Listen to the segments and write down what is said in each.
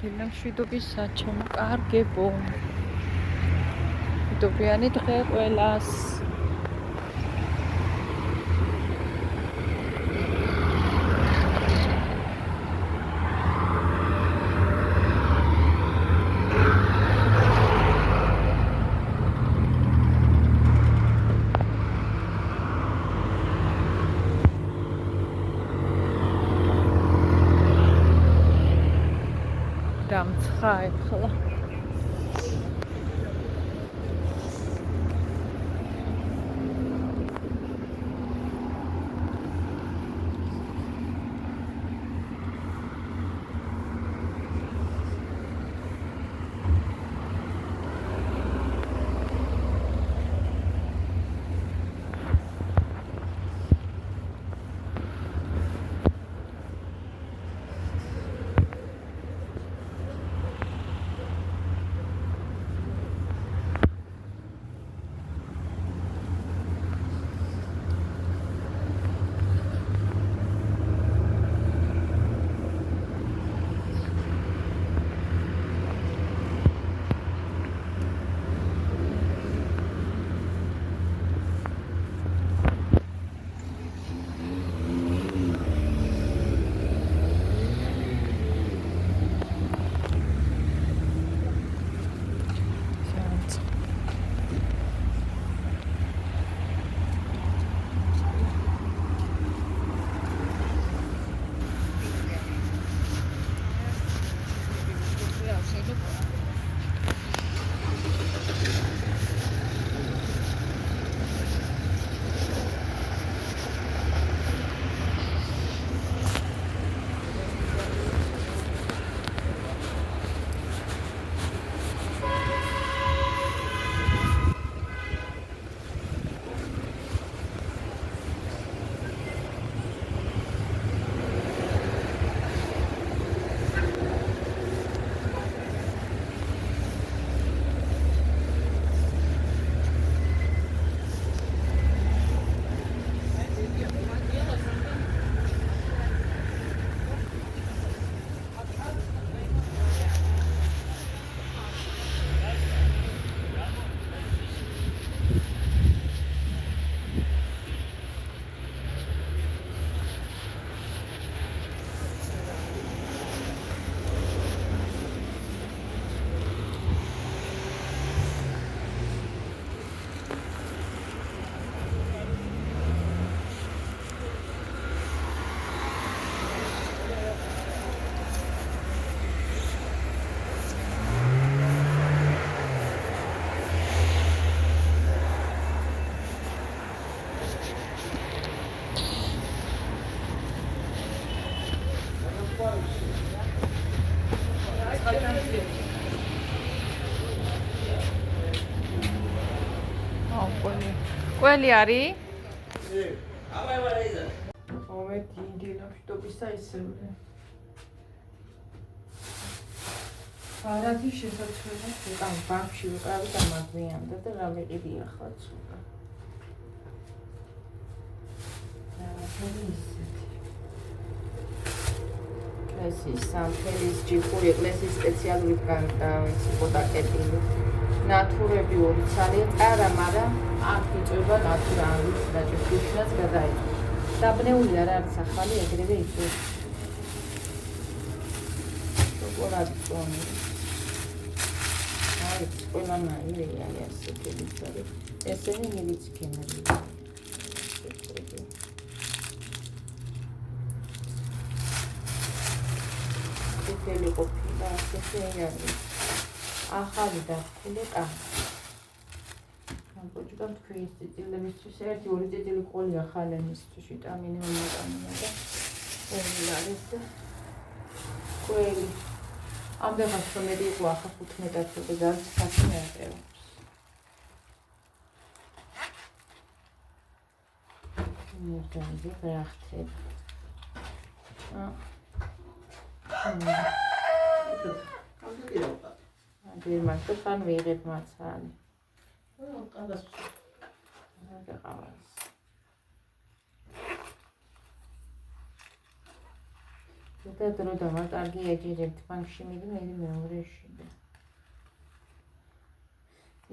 დილამშვიდობის საჩემო კარგებო. მშვიდობიანი დღე ყველას. დამცხა ეხლა. ყველი არის? ოვეთი დილამშვიდობისა ისევე. არადი შესაძლოა უკან ბანკში ვიყავი და მაგვიანდა და რა ვიყიდი ახლა ცოტა. ეს ის სამფერის ჯიხური ეკლესიის სპეციალური პოტაკეტილი. ნატურები ორი ცალი არა, მაგრამ აქ იწვება ნატურა ანგლის დაჭერშუნაც გადაიწვა. დაბნეული არ არის ახალი, ეგრევე იწვება. შოკოლადი წონი. აი, ყველანაირი არის ასეთების არის. ესენი მილიცქენები. წითელი ყოფილა, ესენი არის. ახალი დახული კახი. ამბოჭკამ თქვი წიწილებისთვის ერთი-ორი წიწილი ყოლია ხალენისთვის ვიტამინი მომატანია და ყველი არის და ყველი. ამდენად რომ მეტი იყო ახლა 15-ად და ძალიან საქმე აყევებს. მერტანზე გახთებ. დირმასთან ხან ვიღებ მაცალი. ყავას. და დრო დავატარგი ეჯერებთ ბანკში მიდი მეორეში და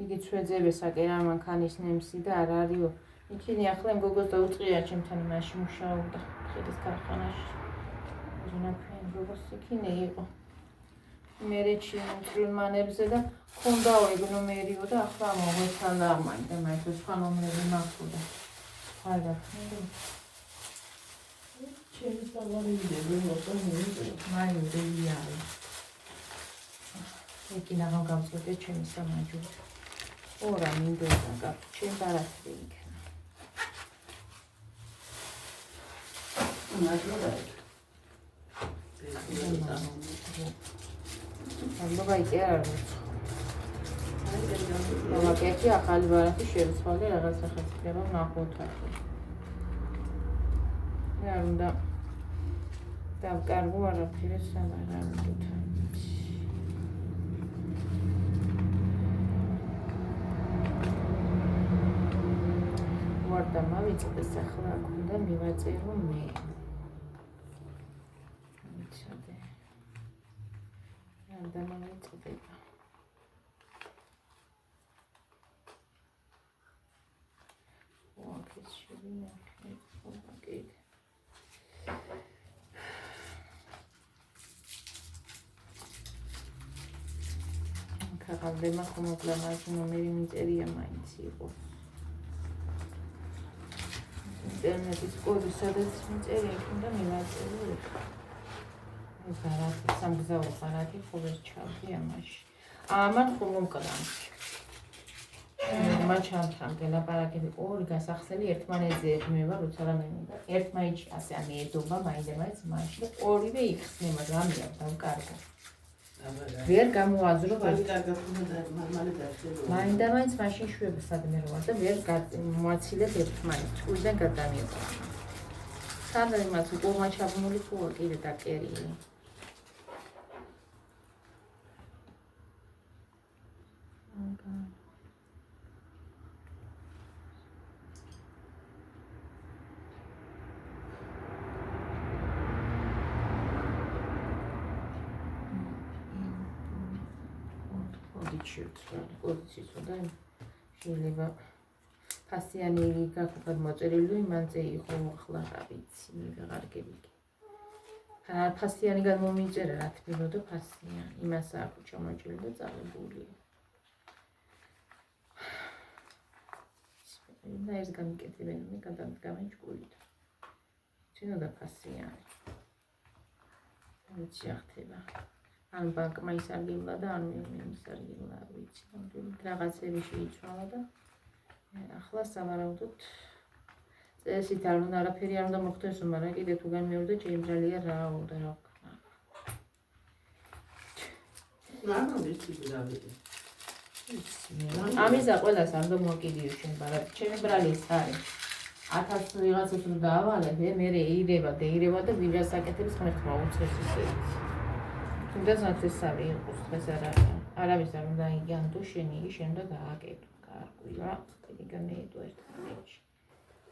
იგი ჩვეძებესაკე რა მანქანის ნემსი და არ არისო იქინი ახლა მგოგოს დაუწყია ჩემთან იმაში მუშაობდა შედის ქარხანაში ზონაფენ გოგოს იქინე იყო მერეჩი მწვრილმანებზე და ხონდაო ეგ ნომერიო და ახლა მოგვეთან და მაინდა მაინც სხვა ნომრები მაქვს და სხვა გაქნები ჩემი სტალარიები მოსწონილი მაინდია ეკინა რომ გავწოდე ჩემი სამაჯო ორა მინდოდა გაკ ჩემ ბარათი იქნა მაჯორა ალბათ იქ არის მაგეთი ახალი ბარათი შევცვალე რაღაც სახეზე რომ ნახოთ ახლა არ უნდა დავკარგო არაფერი სამარ არ უნდა ვარდა მავიწყდეს ახლა აქ უნდა მივაწერო მე ვიცოდე და მოვიწყდება ვაკის შევინა ოკეი ქაღალდე მახმობლა მაგ ნომერი მიწერია მაინც იყო ინტერნეტის კოდი სადაც მიწერია უნდა მივაწერო ეს ბარათი სამგზავრო ბარათი ხოლმე ჩავდი ამაში ამან ხომ მომკლამში მაჩამთან გელაპარაკები ორი გასახსელი ერთმანეთზე ეხმება როცა რამე ერთმაინც ასე ამი ედობა მაინდამაინც მაშინ ორივე იხსნება რამეა დავკარგო ვერ გამოაზრო მაინდამაინც მაშინ შვება სადმე რო ვარ და ვერ მოაცილებ ერთმანეთს ჭკუიდან გადამიყვანა სადაც იმას უკუღმა ჩაბმული თუ კიდე დაკერილი კოდიცის და შეიძლება ფასიანი გაკეთდა მოწერილი იმანზე იყო ახლა რა ვიცი ვეღარ გებიგი ფასიანი გამომიწერა რა თქმა უნდა ფასიანი იმას აქვს ჩამოჭრილი და წაღებულია და ეს გამიკეთებენ მე გადამდგამენ ჭკუით შეიძლება ფასიანი ვიცი ახთება ან ბანკმა ისარგებლა და ან მე ისარგებლა არ ვიცი რაღაცები შეიცვალა და ახლა სავარაუდოდ წესით არ უნდა არაფერი არ უნდა მოხდეს მაგრამ კიდე თუ განმეორდა შეიძლება რაო და რა ვქნა მამა ვიცი რა ვიცი ამისა ყველას არ უნდა მოკიდიო შენ ბარათი ჩემი ბრალი ეს არის 1000 ვიღაცას რომ დაავალებ მე ირება და ვირას აკეთებს ხმერხმა უწეს ისე თუნდაც ესავე იყოს დღეს არავის არ უნდა იგანდო შენი იგი შენ და გააკეთო გარკვევა კიდე განეედო ერთმანეთში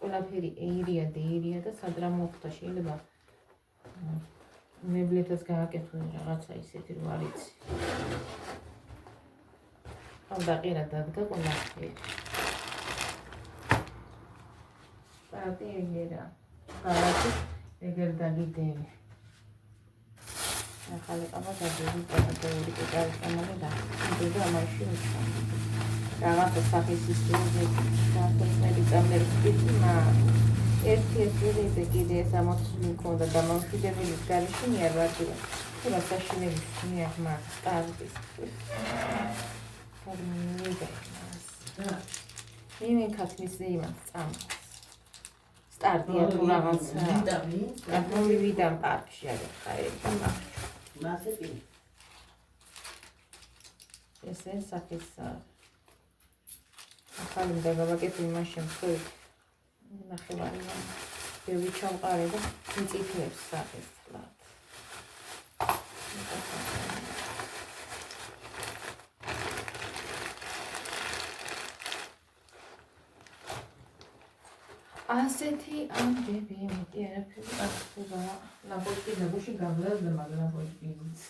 ყველაფერი ეირია დეირია და სად რა მოხდა შეიძლება მებლეთას გააკეთო რაღაცა ისეთი რომ არ იცი დავდაყირა დადგა ყველაფერი პარტიერა ბარათი ეგერ დაგიდები ახალი ყავა გადადი პატარული კეთილმომდე და ინდოდა მაშინ რაღაცა სახის ისტორია და წამერწიმა ერთი კიდე სამოცლი მქონდა და მომშვიდების გარეშე არ ვარდი თუ რასაშინების მიერ მაგტარდის მე ქათმის იმას წამს სტარტია თუ რაღაცა და მოვიდა პარკში არა ხაერთან მასეთი ესე სახის ახალი დაგავაკეთე იმას შემთხვევით ნახევარი ბევრი ჩამყარე და მიწითლებს სახეს თლად ასეთი ამბები მეტი არაფერი არ ხდება. ნაპოლკი გამძლევდა, მაგრამ ნაპოლკიც.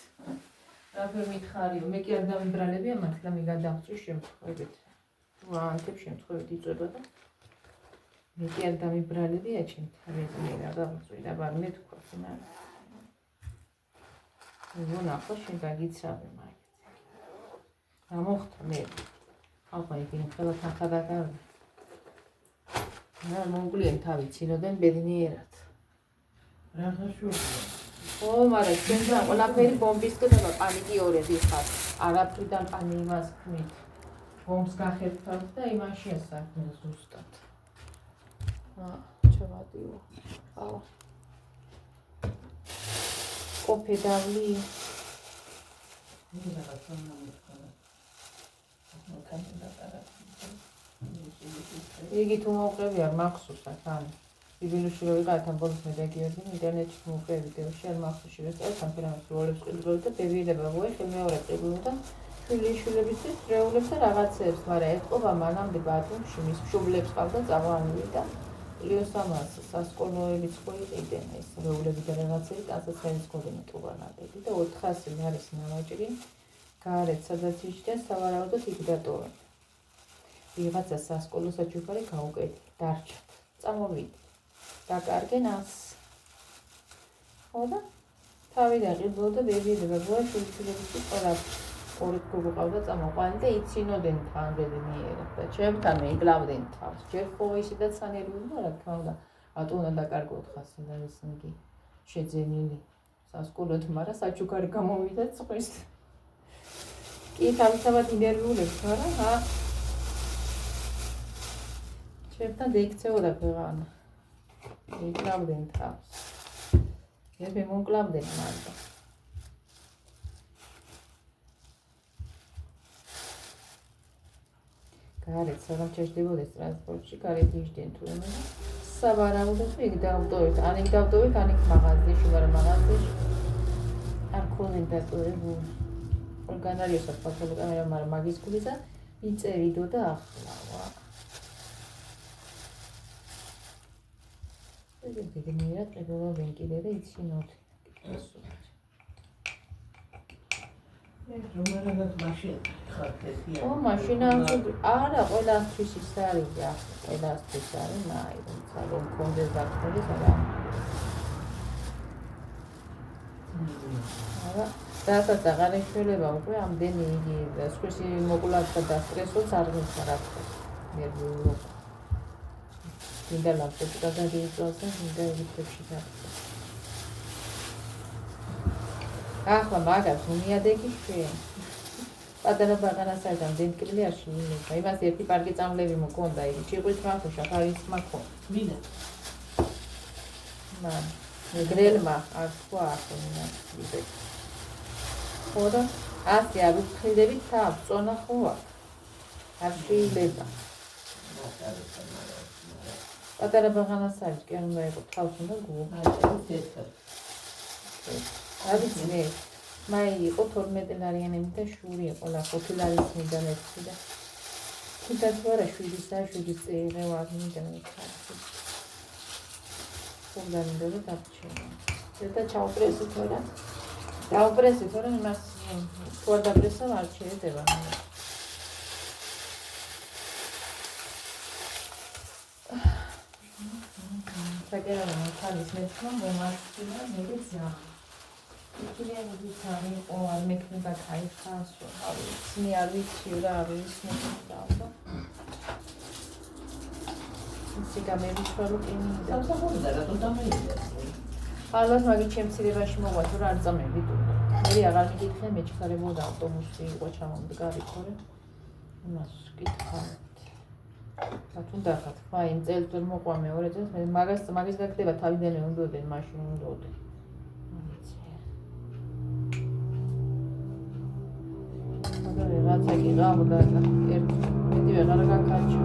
რაფერ მითხარიო, მე კი არ დამიბრალებია მათ და მე გადავწვი შემთხვევით. ვანტებ შემთხვევით იწובה და მე კი არ დამიბრალებია ჩემთან მე გადავწვი და ბარ მე თქვა რა. ნახო შენ გაგიცავე მაგით. გამოხდა მე. აბა იგი ხელთან ხადაგავი. მონგლიან თავი ცინოდენ ბედნიერად. რაღაცა შუა. ო, მაგრამ ჩვენთან ყველაფერი ბომბისკდება, პანიკიორები ხარ. არაფრიდან პანი იმას ქმნით. ბომბს გახერხავთ და იმაშია საქმე ზუსტად. ჩავადიო. აუ. კოფე დავლი. მე რაღაცა მომხდა. იგი თუ მოუყევი არ მახსოვს თან. ბიბილოში რო ვიღათან ბოლოს მე დაგიორდი ინტერნეტში მოუყევი ვიდეოში არ მახსოვში რა წელთან ფერამას როლებს ყიდულობ და ბებიედება მოეხე მეორე ყიდულობ და შვილიშვილებისთვის რეულებს და რაღაცებს, მაგრამ ეთყობა მანამდე ბათუმში მის მშობლებს ყავდა წავანილი და ლიოსამას სასკოლოებიც ხო იყიდნენ ეს რეულები და რაღაცები ტანსაცმელის კოდენი ტუბანადები და 400 არის ნავაჭრი გარეთ სადაც იჯდა სავარაუდოდ იქ დატოვენ. ვიღაცა სასკოლო საჩუქარი გაუკედი, დარჩათ, წამოვიდი. დაკარგენ 100. ხო და თავიდან ყიდულობდა ბებიედება შვილიშვილებისთვის ყველაფერს. ორი გოგო ყავდა წამოყვანი და იცინოდნენ თან ბედნიერად და ჩემთან მიგლავდნენ თავს. ჯერ ხო ისედაც სანერვიულდა რა თქმა უნდა. რატო უნდა დაკარგო 400 და ეს იგი შეძენილი სასკოლოდ, მაგრამ საჩუქარი გამოვიდა წყვის. კი თავისთავად ინერვიულებს, მაგრამ ჩემთან დაიქცეოდა ქვეყანა. მიგლავდნენ თავს. მე მომკლავდნენ მაგრამ გარეთ საღამ ჩერდებოდეს ტრანსპორტში, გარეთ იჯდნენ თუ ემე და სავარაუდოდ იქ დავდოვეთ, ან იქ დავდოვეთ, ან იქ მაღაზიაში, მაგრამ მაღაზიაში არ ქონდნენ დატოვებული. ყველგან არის საფოთოლო კამერა, მაგრამ მაგის გულისა მიწევიდო და ახლავა. ეს ბედნიერად ყიდულობენ კიდე და იცინოთ. რომერადაც მაშინ ხარკეთია. ო, მაშინა არა, ყველასთვის ის არის, ყველასთვის არის, ნაი, თუმცა რომ კონდეს დაწყვეტის არა. არა, რასაც აღარ ეშველება უკვე ამდენი იგი სხვისი მოკვლად და სტრესოც არ გინდა რა თქმა უნდა. ნერვიულობა. მინდა ლაპტოპი გადაიწყოს და მინდა ელიფებში დაგწეს. ახლა მაგას უმიადეგი შენ. პატარა ბაღანასაგან დენტკბილი არ შეიძლება. იმას ერთი პარკი წამლები მქონდა, იგი ჭიყვით მახუშა, ხარის მაქო. მინდა. მან მეგრელმა არ თქვა ახლა ვიდე. ხოდა ასე არ უხილდებით თავს, წონა ხოა. არ შეიძლება. პატარა ბაღანასაგან კი არ უნდა იყო თავს უნდა გუო. მე მაი იყო 12 ლარიანები და შური იყო ლა 5 ლარის მიდან ერთი და თუნდაც ვარა 7 წელი ვარ მიდან ერთი ხონდა მინდა და დაგჭირა და ჩაუპრესი თორა დაუპრესი თორა იმას თუ არ დაპრესა არ შეიძლება საკერა მოხალის მეცნო მომასწრა მეგეცია იქიდან ვიცარი ყო არ მექნება кайხას რა ვიცი არ ვიცი რა არის ნახავდა ისე გამევიჩვალო კინი სამსახურდა რატო დამეიდა ალბათ მაგით შემცირებაში მოვა თუ რა არ წამები თუ მე აღარ მიგიქხე მეჩქარებოდა ავტობუსი იყო ჩამომდგარი ხოლმე იმას ვკითხავთ და თუნდა ხათ ფაინ წელს ვერ მოყვა მეორე წელს მე მაგის გაკეთება თავიდანვე უნდოდნენ მაშინ უნდოდნენ რაღაცა კი გავდა და ერთ მეტი ვეღარ გაკარჩა.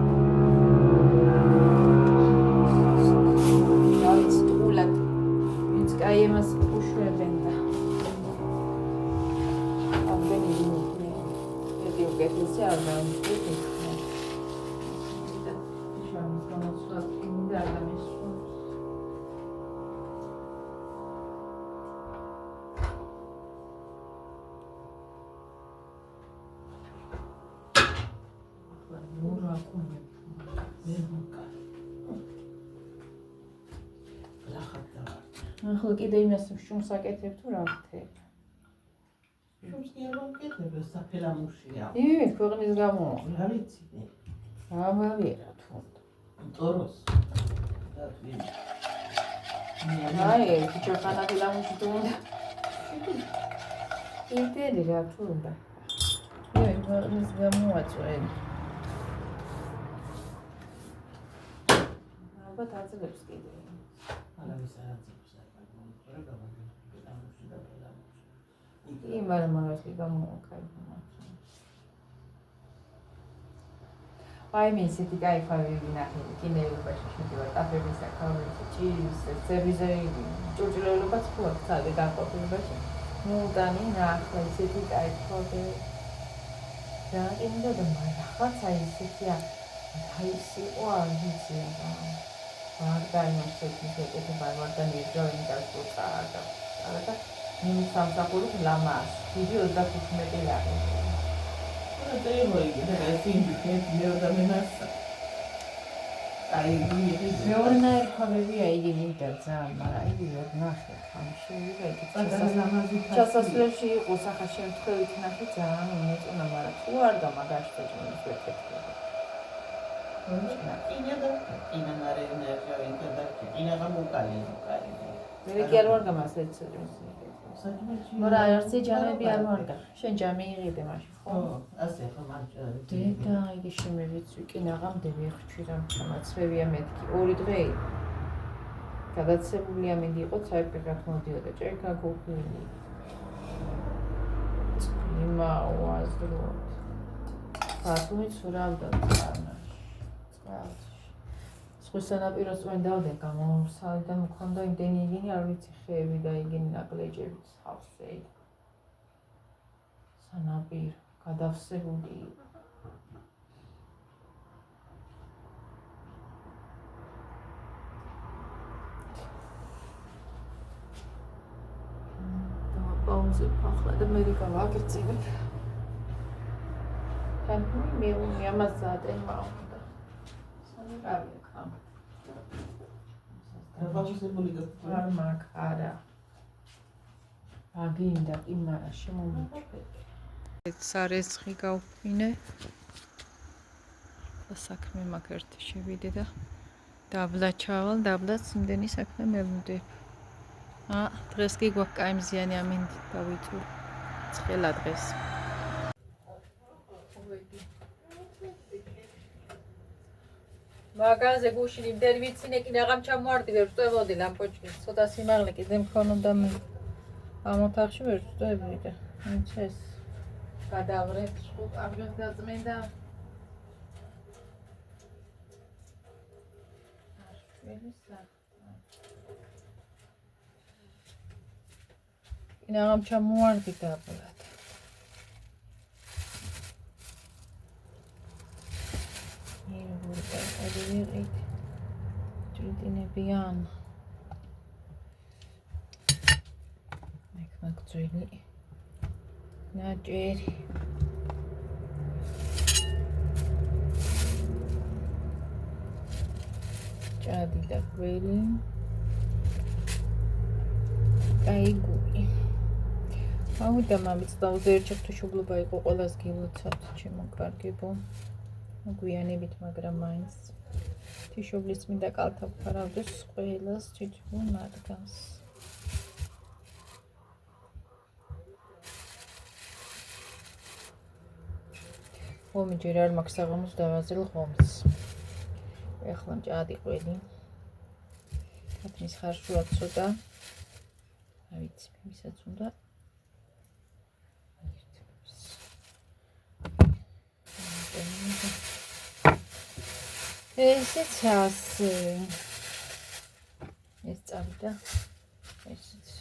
დავიც თულად ვინც კაი იმას უშვებენ და ამდენი ვინი ერთი უკეთესი არ დავიმშვიდე. და შენ მომწონს რა კიდე არ დამის ახლა კიდე იმას შუმს აკეთებ თუ რა ხდება? შუმს კი არ ვაკეთებ, ეს საფელამუშია. ქვეყნის გამო. რა ვიცი. გამავიერა თუ. ტოროს. და ვინ. აი, ჩახანა ფილამუში თუ უნდა. ინტერი რა თუ უნდა. ქვეყნის გამოაწვენ. ალბათ აძლევს კიდე. არავის არ აძლევს არ რა გამოგებამუში და ფილამუში. მაგრამ მაგას კი გამოაკაიფა. აი მე ისეთი кайფა ვიგინახე კინეებაში შედივა ტაფების აკავრებში ჭირის სერვიზები ჭურჭლელობაც ხო აქვს თავი განყოფილებაში მუდანი ნახე ისეთი кайფები და იმდა და მაგაც აი ისეთია აი სიყო არ ვიცი ვარდანი მოსწონის ეკეთება ვარდანი ეძავენ და წუწა და იმ სამსახურის ლამას დიდი 35 ლარი და ევროი და ისინი მეოდამენას აი მეორნაირ ხმებია იგი მინდა ძალიან მაგრამ იგი ვერ ნახე ხამში ვიღე ჩასასვლელში იყო სახა შემთხვევით ნახე ძალიან უმეწონა მაგრამ თუ არ გამაგაშტო ჯერ ვეკეთება კინა და კინა ნარენერჟა ინტერდა კინა გამოკალი მე კი არ ვარ გამასეც მაგრამ არცი ჯამები არ ვარგა შენ ჯამი იღიდე მაშინ ხო ასე ხო მანჭარი და იგი შემევიცვი კინაღამდე ვიხჩი რა ჩამაცვევია მეთქი 2 დღე გადაცემულია მინდი იყო საერთოდ მოდიოდა ჭერქა გოფილი იმა უაზრო ფასუნი სურავდა სხვის სანაპიროს წვენ დავდე გამოსალიდან მქონდა იმდენი იგინი არ ვიცი ხეები და იგინი ნაკლეჯები ხავსე სანაპირო გადავსებული პაუზე ახლა და მე გავაგრძელებ თან მე ამაზე მაუნდა სამი კამ დაბაჟებული არ მაგ არა აგინდა კი მარა შემომიჭრე სარეცხი გავფინე და საქმე მაგ ერთი შევიდე და დაბლა ჩავალ დაბლაც იმდენი საქმე მელმდებ დღეს კი გვაქვს კაი მზიანი ამინდი დავიწუ ცხელა დღეს მაგაზე გუშინი მდერი ვიცინე კი რაღაც ჩამოვარდი ვერ ვწევოდი ლამპოჩკის ცოტა სიმაღლე კიდე მქონოდა მე ამ ოთახში ვერ ვწევდი და ეს გადავრეთ ხო კარგად დაწმენდა ინაღამ ჩამოვარდი დაბლად ვიყით ჭრიტინებიან მეკმაკძვილი ნაჭერი ჭადი და გველი კაიგული ავიდა მამიცდაუზე ერჩათ შუბლობა იყო ყველას გილოცავთ ჩემო კარგებო გვიანებით მაგრამ მაინც თიშობლის მინდა კალთა ვფარავდეს ყველას თითქოს მათგანს ომი ჯერ არ მაქვს საღამოს დავაზრილ ღომს ეხლა მჭადი ყველი ათმის ხარშუა ცოტა არ ვიცი ვისაც უნდა ესეც ასე ეს წავიდა ესეც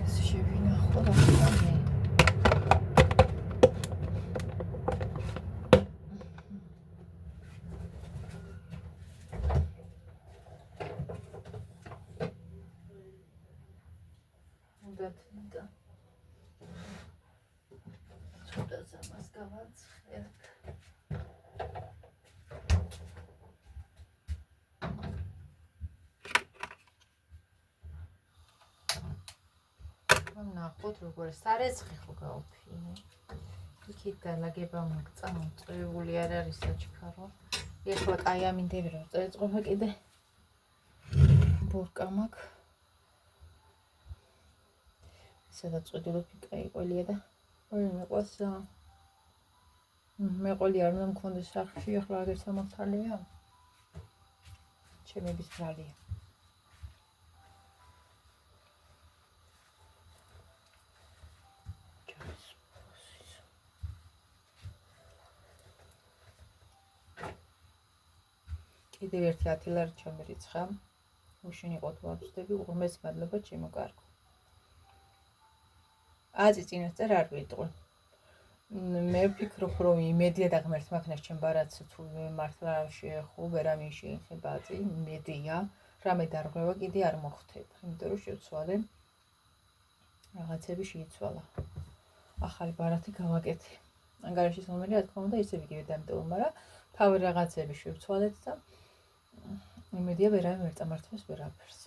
ეს შევინახო რა ხარ ამას გავაცხელებ. ნახოთ როგორ სარეცხი ხო გავფინე. იქით დალაგება მოგწა მოწვეული არ არის საჩქარო. ეხლა კაი ამინდები რომ წაეწყობა კიდე. ბურკა მაქვს. სადაც წვიდულობი კაი ყოლია და ორი მეყვას მეყოლი არ უნდა მქონდეს სახლში ახლა აგერ სამართალია. ჩემების ბრალია. კიდევ ერთი 10 ლარი ჩამერიცხა. უშინ იყო თუ აბსდები, უღრმესი მადლობა ჩემო კარგო. აზი წინასწარ არ ვიტყვი. მე ვფიქრობ, რომ იმედია და ღმერთმა ქნას ჩემ ბარათს თუ მართლა შეეხო, ვერამი შეეხება აზი, იმედია, რამე დარღვევა კიდე არ მოხდება, იმიტომ რომ შევცვალე რაღაცები შეიცვალა. ახალი ბარათი გავაკეთე. ანგარიში სომერი რა თქმა უნდა ისევ იგივე დამტევა, მაგრამ თავი რაღაცები შევცვალეთ და იმედია ვერამე ვერ წამართვეს ვერაფერს.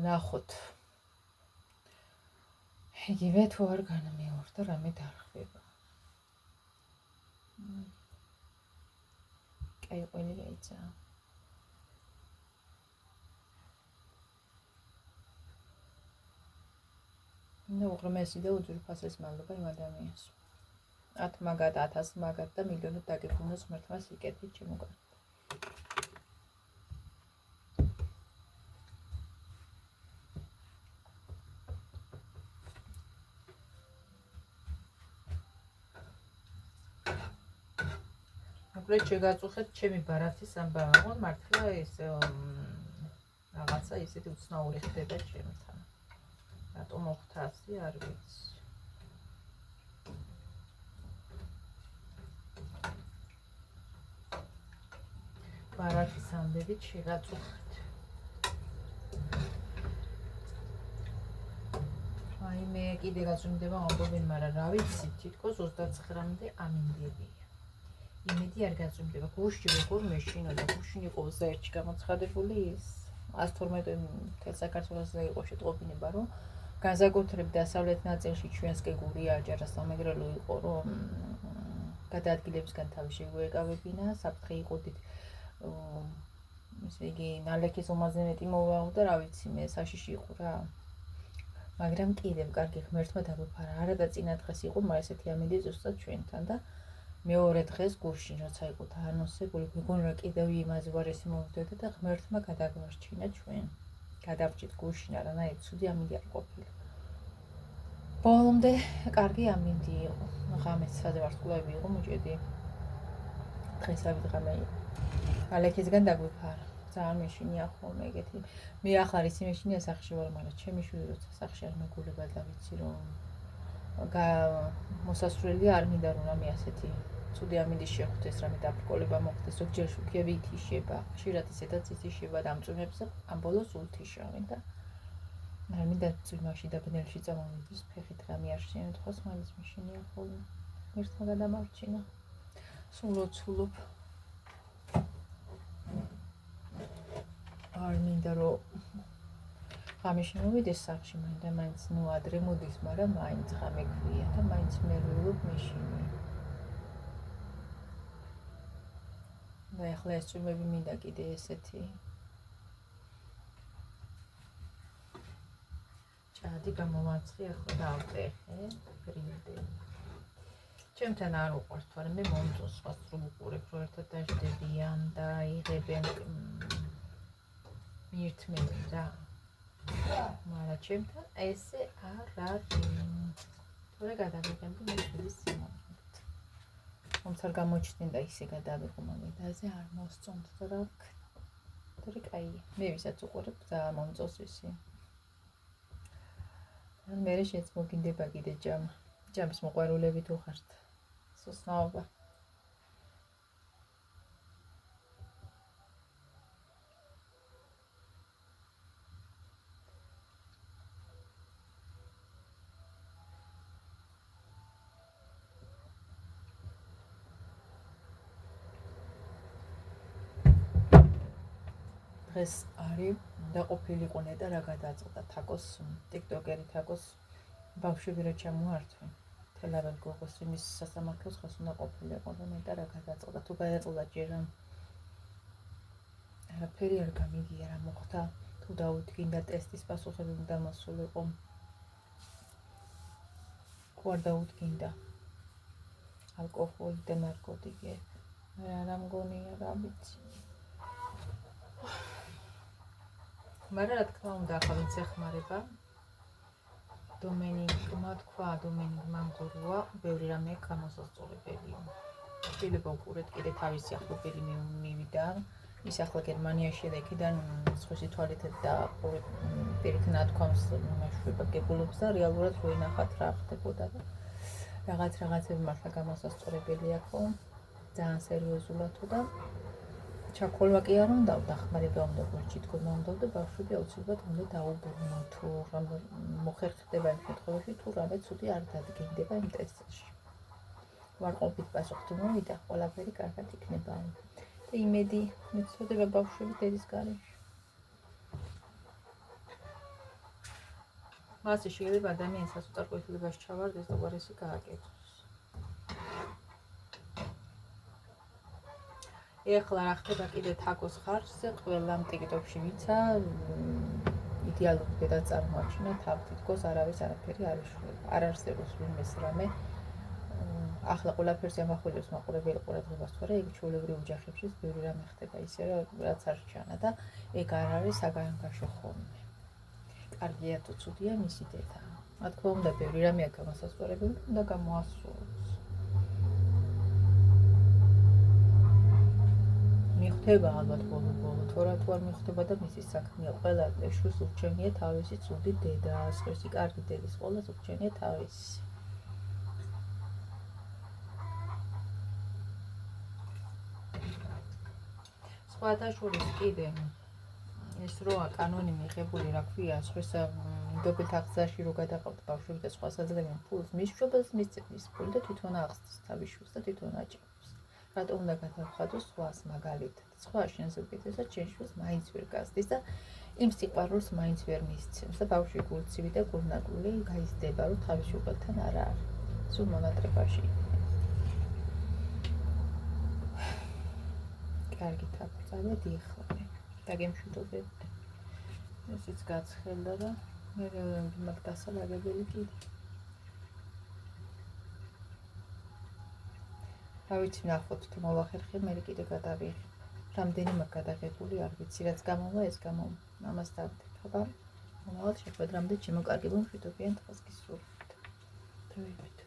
ნახოთ. იგივე თუ არ განმეორდა რამე დარღვევა. კაი ყველი გაიცა. ნუ უღრმესი და უძვირფასეს მადლობა იმ ადამიანს. 10 მაგად, 1000 მაგად და მილიონად დაგეგმოს ღმერთმა სიკეთით ჩემო კარგო. მოკლედ შეგაწუხეთ ჩემი ბარათის ამბავი, მართლა ეს რაღაცა ისეთი უცნაური ხდება ჩემთან. რატომ მოხდა ასე არ ვიცი. ბარათის ამბებით შეგაწუხეთ. აი მე კიდე გაწვიმდება ამბობენ, მაგრამ რა ვიცი, თითქოს 29-მდე ამინდებია. იმედი არ გაწვიმდება. გუშინ როგორ მეშინოდა, გუშინ იყო ზაერჩი გამოცხადებული ის 112 საქართველოსზე იყო შეტყობინება, რომ განსაკუთრებით დასავლეთ ნაწილში ჩვენს გეგური აჯარა სამეგრელო იყო, რომ გადაადგილებისგან თავი შეგვეკავებინა, საფრთხე იყო დიდ ესე იგი ნალექის ომაზე მეტი მოვაო და რა ვიცი მე საშიში იყო რა. მაგრამ კიდევ კარგი ღმერთმა დაგვიფარა. არა და წინა დღეს იყო, მაგრამ ესეთი ამინდი ზუსტად ჩვენთან და მეორე დღეს გუშინ როცა იყო დაანონსებული, მეგონა რომ კიდევ იმაზე ვარესი მოვიდოდა და ღმერთმა გადაგვარჩინა ჩვენ. გადავრჩით გუშინ არანაირი ცუდი ამინდი არ ყოფილა. ბოლომდე კარგი ამინდი იყო. ღამეს სადე ვარსკვლავები იყო მოჭედი. დღესავით ღამე იყო. ალექისგან დაგვიფარა. ძალიან მეშინია ხოლმე ეგეთი. მე ახლა რისი მეშინია სახში ვარ, მაგრამ ჩემი შვილი როცა სახში არ მეგულება და ვიცი რომ მოსასვლელი არ მინდა რომ რამე ასეთი ცუდი ამინდი შეხვდეს, რამე დაბრკოლება მოხდეს, ზოგჯერ შუქები ითიშება, ხშირად ისედაც ითიშება და ამწვიმებს ამ ბოლოს უთიშავენ და არ მინდა წვიმაში და ბნელში წამოვიდეს ფეხით რამე არ შემთხვას, მაინც მეშინია ხოლმე. ღმერთმა გადამარჩინა. სულ ოცულობ. არ მინდა რომ ღამეში მოვიდეს სახში, მინდა მაინც ნუ ადრე მოდის, მაგრამ მაინც ღამე ქვია და მაინც მე ვილობ მეშინია. და ახლა ეს წვიმები მინდა კიდე ესეთი. ჭადი გამოვაცხი, ახლა დავტეხე, გრილდე. ჩემთან არ უყვართ, მაგრამ მე მომწონს სხვას რომ უყურებ, რომ ერთად დაждებიან და იღებენ მირთმევენ რა. მაგრამ ჩემთან ესე არ არის. თორე გადავიღებდი მე შვილის სიმაღლით. თუმცა არ გამოჩნდა ისე გადავიღო მაგედაზე არ მოსწონთ რა. თორე კაია. მე ვისაც უყურებ ძალიან მომწონს ისი. მე შეც მოგინდება კიდე ჯამის მოყვარულები თუ ხართ. სოსნაობა. დღეს არის დაყოფილიყო ნეტა რა გადაწყდა თაკოს ტიკტოკერი თაკოს ბავშვები რა ჩამოართვენ თელავენ გოგოს იმის სასამართლოს ხას უნდა ყოფილიყო და ნეტა რა გადაწყდა თუ გადაწყდა ჯერ არაფერი არ გამიგია რა მოხდა თუ დაუდგინდა ტესტის პასუხები უნდა მოსულიყო თუ არ დაუდგინდა ალკოჰოლი და ნარკოტიკები რა მგონია რა ვიცი მაგრამ რა თქმა უნდა ახლა ვინც ეხმარება დომენიკმა თქვა დომენიკმა მგურუა ბევრი რამე გამოსასწორებელია ფილიპო პურეთ კიდე თავისი ახლობელი მივიდა ის ახლა გერმანიაში და იქიდან სხვისი თვალით და პირით ნათქვამს მეშვება გებულობს და რეალურად რო ინახათ რა ხდებოდა და რაღაცები მართლა გამოსასწორებელი აქვს ძალიან სერიოზულად და ჩაქოლვა კი არ უნდა დახმარება უნდა გორჩიტკომა უნდა და ბავშვები აუცილებლად უნდა დაუბრუნონ თუ მოხერხდება იმ შემთხვევაში თუ რამე ცუდი არ დადგინდება იმ ტესტში ვარყოფით პასუხი მოვიდა ყველაფერი კარგად იქნება და იმედი მიცოდება ბავშვები დედის გარეშე მასე შეიძლება ადამიანს ასუწარ ყოფილებას ჩავარდეს და უარესი გააკეთოს ეხლა რა ხდება კიდე თაკოს ხარჯზე ყველამ ტიკტოკში ვიცა იდეალური დედა წარმოაჩინა თავ თითქოს არავის არაფერი არ ეშველება არ არსებობს ვინმეს რამე ახლა ყველაფერს ამახვილებს მაყურებელი ყურადღებას თუ არა ეგ ჩვეულებრივ ოჯახებში ბევრი რამე ხდება ისე რაც არ ჩანა და ეგ არ არის საგანგაშო ხოლმე კარგია თუ ცუდია მისი დედა რა თქმა უნდა ბევრი რამეა გამოსასწორებელი უნდა გამოასრულოს მიხვდება ალბათ ბოლო თორა თუ არ მიხვდება და მისი საქმეა ყველა შვილს ურჩევნია თავისი ცუდი დედა სხვისი კარგი დედის ყველას ურჩევნია თავისი სხვათა შორის კიდე ეს როა კანონი მიღებული რა ქვია სხვის მდობელთ აღზაში რო გადაყავთ ბავშვები და სხვა საძლევიან ფულს მისშობელს მისცემს ფული და თვითონ აღზრდის თავის შვილს და თვითონ აჭირავს რატომ უნდა გადავხადოს სხვას მაგალითად სხვა შენს უკეთესად შენ შვილს მაინც ვერ გასდის და იმ სიყვარულს მაინც ვერ მისცემს და ბავშვი გულცივი და გულნაგული გაიზრდება რომ თავის შვილთან არა არის სულ მონატრებაში კარგი თაფწალეთ იხლა დაგემშვიდობებთ ესეც გაცხელდა და მე მაგ დასალაგებელი კიდე რა ვიცი ნახოთ თუ მოვახერხე მე კიდე გადავიღე რამდენი მაგ გადაღებული არ ვიცი რაც გამოვა ეს გამოვა ამას დავდებ ხობა მომავალ შეხვედრამდე ჩემო კარგი მომშვიდობიან დღეს გისურვებთ დროებით